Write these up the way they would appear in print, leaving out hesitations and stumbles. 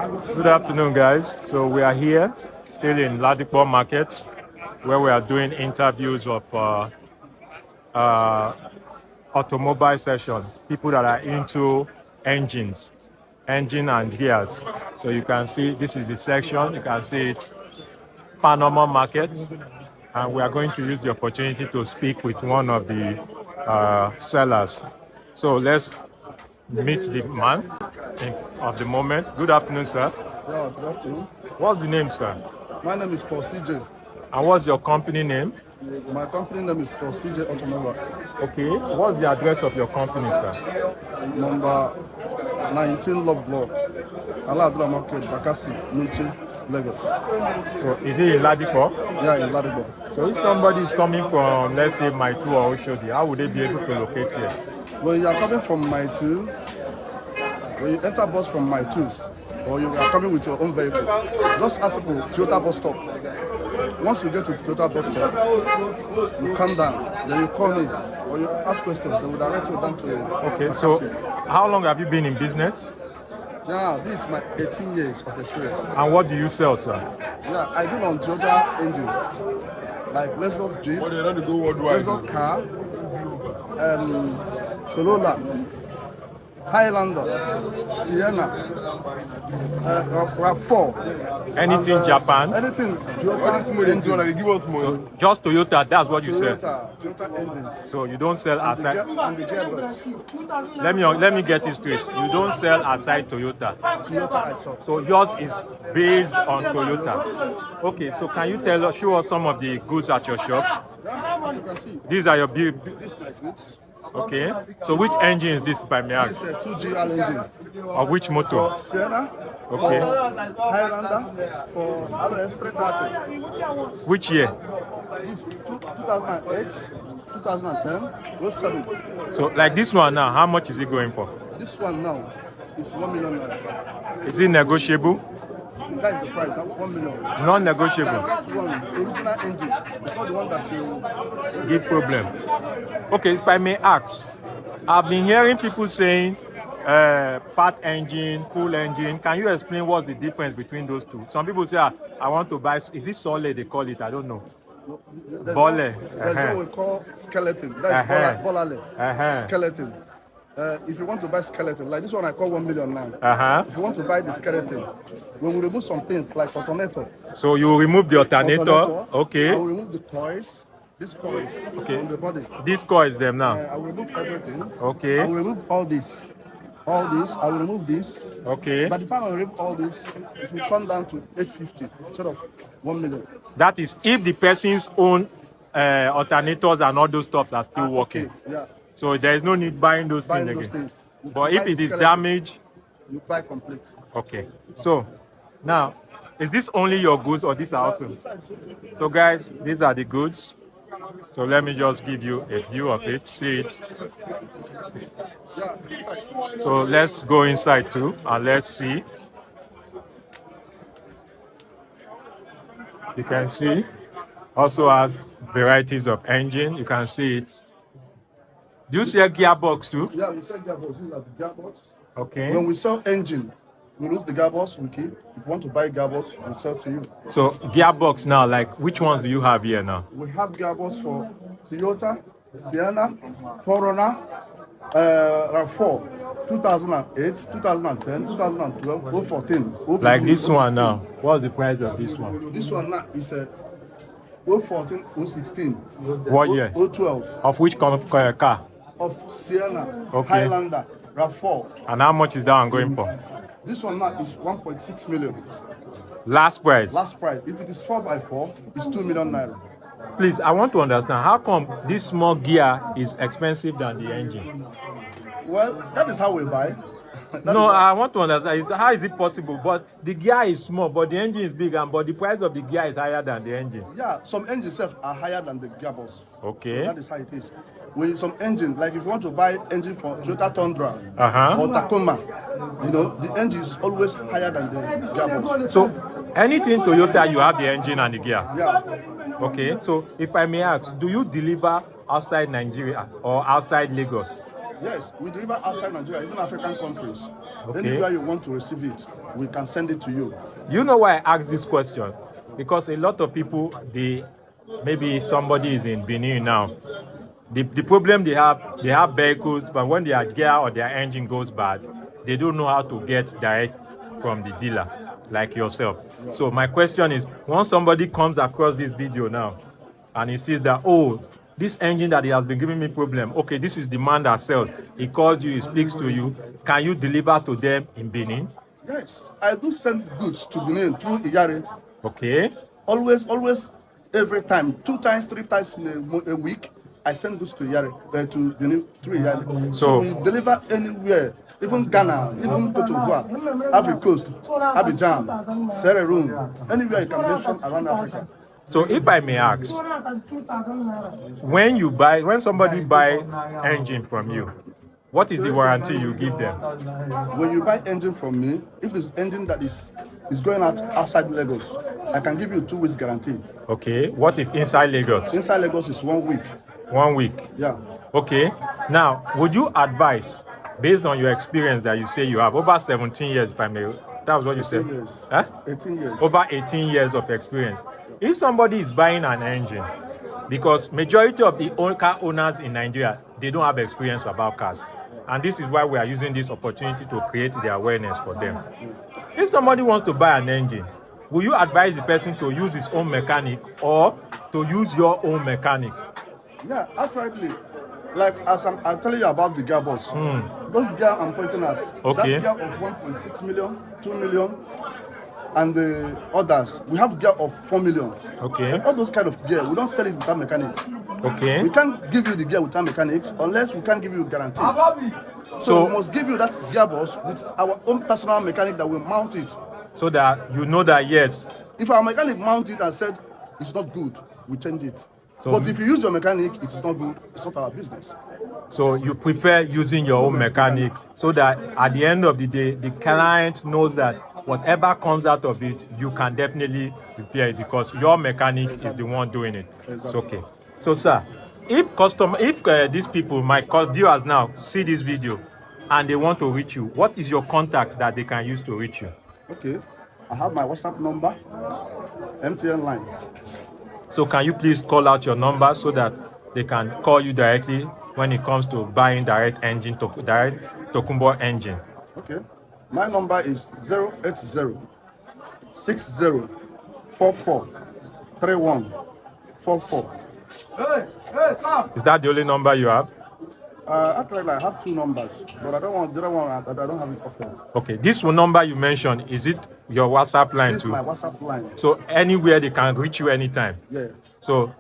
Good afternoon, guys. So we are here, still in Ladipo Market, where we are doing interviews of uh, automobile session, people that are into engines, engine and gears. So you can see this is the section. You can see it's Panama Market, and we are going to use the opportunity to speak with one of the sellers. So let's meet the man of the moment. Good afternoon, sir. Yeah, good afternoon. What's the name, sir? My name is Paul CJ. And what's your company name? My company name is Paul CJ Automobile. Okay. What's the address of your company, sir? Number 19 Love Block. Aladra Market, Bakassi, Nunchi, Lagos. So is it in Ladipo? Yeah, in Ladipo. So if somebody is coming from, let's say, Maitu or Oshodi, how would they be able to locate here? When you are coming from Maitu, when you enter bus from Maitu, or you are coming with your own vehicle, just ask people Toyota bus stop. Once you get to Toyota bus stop, you come down, then you call me, or you ask questions, they will direct you down to Okay, Bakassi. so how long have you been in business? Yeah, this is my 18 years of experience. And what do you sell, sir? Yeah, I deal on Toyota engines, like Lexus Jeep, Lexus car, Corolla, Highlander, Sienna, RAV4. Anything Japan? Anything Toyota engine. Give us more. So just Toyota, that's what you sell. Toyota engines. So you don't sell And aside. the Gearbox. Let me get it straight. You don't sell aside Toyota. Toyota I saw. So yours is based on Toyota. Okay, so can you show us some of the goods at your shop? As you can see, These are your big. this light which Okay. So which engine is this by me? this is a 2GL engine Or which motor? for Sienna, Okay. for Highlander, for RS 330. Which year? This 2008, 2010, those 7. So like this one now, how much is it going for? This one now is 1 million naira. Is it negotiable? That is the price, not 1 million. Non-negotiable. That one, original engine. It's not the one that you. Big problem. Okay, if I may ask, I've been hearing people saying part engine, cool engine. Can you explain what's the difference between those two? Some people say, I want to buy, is it solid they call it? I don't know. Bole. There's what we call skeleton. That is bolale. Skeleton. If you want to buy skeleton, like this one I call 1 million now. If you want to buy the skeleton, when we remove some things like alternator. So you remove the alternator. Okay. I will remove the coils. This coils on the body. This coils them now. I will remove everything. Okay. I will remove all this. All this. I will remove this. Okay. By the time I remove all this, it will come down to 850 instead of 1 million. That is if the person's own alternators and all those stuffs are still working. Okay. Yeah. So there is no need buying those Buying things those again. things. But You if buy it the is skeleton, damaged, you buy complete. okay. So now, is this only your goods or these are also? So guys, these are the goods. So let me just give you a view of it. See it. So let's go inside too and let's see. You can see also has varieties of engine. You can see it. Do you sell gearbox too? Yeah, we sell gearbox. These are the gearbox. Okay. When we sell engine, we lose the gearbox, we keep. If you want to buy gearbox, we sell to you. So gearbox now, like which ones do you have here now? We have gearbox for Toyota, Sienna, Corona, RAV4, 2008, 2010, 2012, 014, 015, Like this one 016. now. What's the price of this one? This one now is a 014, 016. What year? 012 Of which car? of Sienna, Okay. Highlander, RAV4. And how much is that one going for? This one now is 1.6 million. Last price. Last price. If it is 4x4, it's 2 million naira. Please, I want to understand how come this small gear is expensive than the engine? Well, that is how we buy. No, I want to understand how is it possible? But the gear is small, but the engine is big, and but the price of the gear is higher than the engine. Yeah, some engines are higher than the gearbox. Okay. So that is how it is. With some engine, like if you want to buy engine for Toyota Tundra or Tacoma, you know, the engine is always higher than the gearbox. So anything Toyota, you have the engine and the gear. Yeah. Okay. So if I may ask, do you deliver outside Nigeria or outside Lagos? Yes, we deliver outside Nigeria, even African countries. Okay. Anywhere you want to receive it, we can send it to you. You know why I asked this question? Because a lot of people, maybe if somebody is in Benin now, the problem they have vehicles, but when their gear or their engine goes bad, they don't know how to get direct from the dealer, like yourself. So my question is, once somebody comes across this video now, and he sees that, oh, this engine that he has been giving me problem, okay, this is the man that sells. He calls you, he speaks to you. Can you deliver to them in Benin? Yes, I do send goods to Benin through Iyare. Okay. Always, every time, 2 times, 3 times in a week, I send goods to Iyare, to Benin through Iyare. So we deliver anywhere, even Ghana, even Cote d'Ivoire, Ivory Coast, Abidjan, Sierra Leone, anywhere you can mention around Africa. So if I may ask, when somebody buy engine from you, what is the warranty you give them? When you buy engine from me, if it's engine that is going outside Lagos, I can give you 2 weeks guarantee. Okay. What if inside Lagos? Inside Lagos is 1 week. 1 week. Yeah. Okay. Now, would you advise, based on your experience that you say you have over 17 years, if I may, that was what you said? Years. Huh? 18 years. Over 18 years of experience. If somebody is buying an engine, because majority of the car owners in Nigeria, they don't have experience about cars. And this is why we are using this opportunity to create the awareness for them. If somebody wants to buy an engine, will you advise the person to use his own mechanic or to use your own mechanic? Yeah, outrightly. Like as I'm telling you about the gearbox. Those gear I'm pointing at. Okay. That gear of 1.6 million, 2 million, and the others. We have gear of 4 million. Okay. And all those kind of gear, we don't sell it without mechanics. Okay. We can't give you the gear without mechanics unless we can't give you a guarantee. So So we must give you that gearbox with our own personal mechanic that will mount it. so that you know that, yes. If our mechanic mount it and said it's not good, we change it. So, but if you use your mechanic, it is not good, it's not our business. So you prefer using your own mechanic so that at the end of the day, the client knows that whatever comes out of it, you can definitely repair it because your mechanic is the one doing it. It's okay. So, sir, if these people, my viewers now, see this video and they want to reach you, what is your contact that they can use to reach you? Okay, I have my WhatsApp number, MTN line. So can you please call out your number so that they can call you directly when it comes to buying direct Tokunboh engine? Okay, my number is 080 60 44 3144. Is that the only number you have? Actually, I have 2 numbers, but I don't want the other one. I don't have it often. Okay, this one number you mentioned, is it your WhatsApp line This is too? my WhatsApp line. So anywhere they can reach you anytime. Yeah. So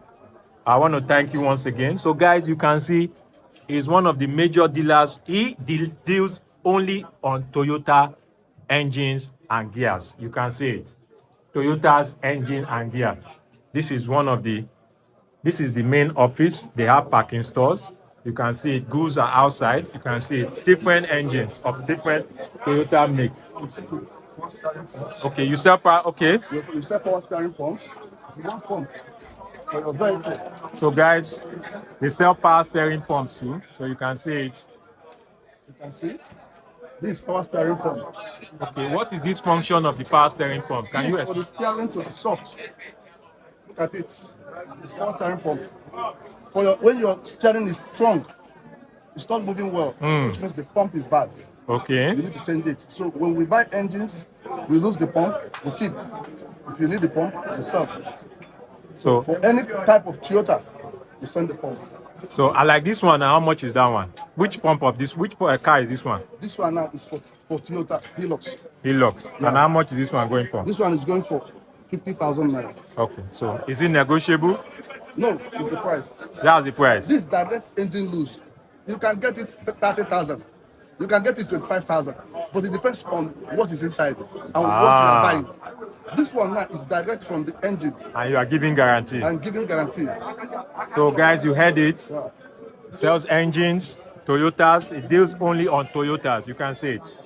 I want to thank you once again. So guys, you can see he's one of the major dealers. He deals only on Toyota engines and gears. You can see it. Toyota's engine and gear. This is the main office. They have parking stores. You can see it. Goods are outside. You can see it. Different engines of different Toyota make. Okay, you sell power. Okay. You sell power steering pumps. You want pump for your vehicle. So guys, they sell power steering pumps too. So you can see it. You can see this is power steering pump. Okay, what is this function of the power steering pump? Can you This for explain? the steering to be soft. Look at it. It's power steering pump. When your steering is strong, it's not moving well, which means the pump is bad. Okay. You need to change it. So when we buy engines, we lose the pump, we keep. If you need the pump, you sell. So For any type of Toyota, you send the pump. So I like this one. How much is that one? Which pump of this? Which car is this one? This one now is for Toyota Hilux. Hilux. Yeah. And how much is this one going for? This one is going for 50,000 naira. Okay. So is it negotiable? No, it's the price. That's the price. This direct engine loose, you can get it 30,000. You can get it 25,000. But it depends on what is inside and what you are buying. This one now is direct from the engine. And you are giving guarantee. And giving guarantees. So guys, you heard it. Yeah. Sells engines, Toyotas. It deals only on Toyotas. You can see it.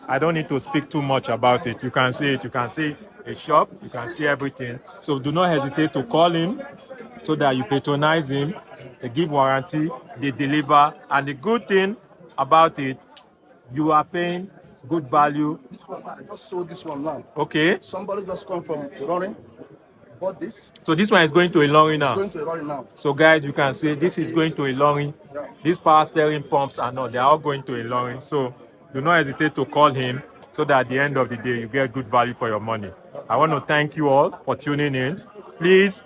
I don't need to speak too much about it. You can see it. You can see a shop. You can see everything. So do not hesitate to call him so that you patronize him. they give warranty, they deliver, and the good thing about it, you are paying good value. This one, I just sold this one now. Okay. Somebody just come from Ilorin, bought this. So this one is going to Ilorin now. It's going to Ilorin now. So guys, you can see this is going to Ilorin. Yeah. These power steering pumps are not, they are all going to Ilorin. So do not hesitate to call him so that at the end of the day, you get good value for your money. I want to thank you all for tuning in. Please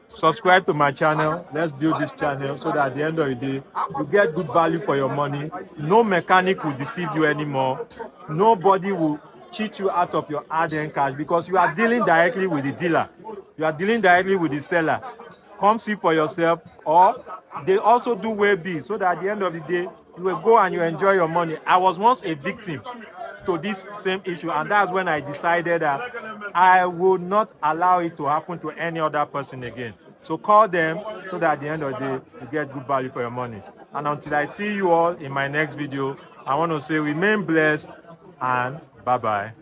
subscribe to my channel. Let's build this channel so that at the end of the day, you get good value for your money. No mechanic will deceive you anymore. Nobody will cheat you out of your hard-earned cash because you are dealing directly with the dealer. You are dealing directly with the seller. Come see for yourself, or they also do way B so that at the end of the day, you will go and you enjoy your money. I was once a victim to this same issue, and that's when I decided that I would not allow it to happen to any other person again. So call them so that at the end of the day, you get good value for your money. And until I see you all in my next video, I want to say remain blessed and bye-bye.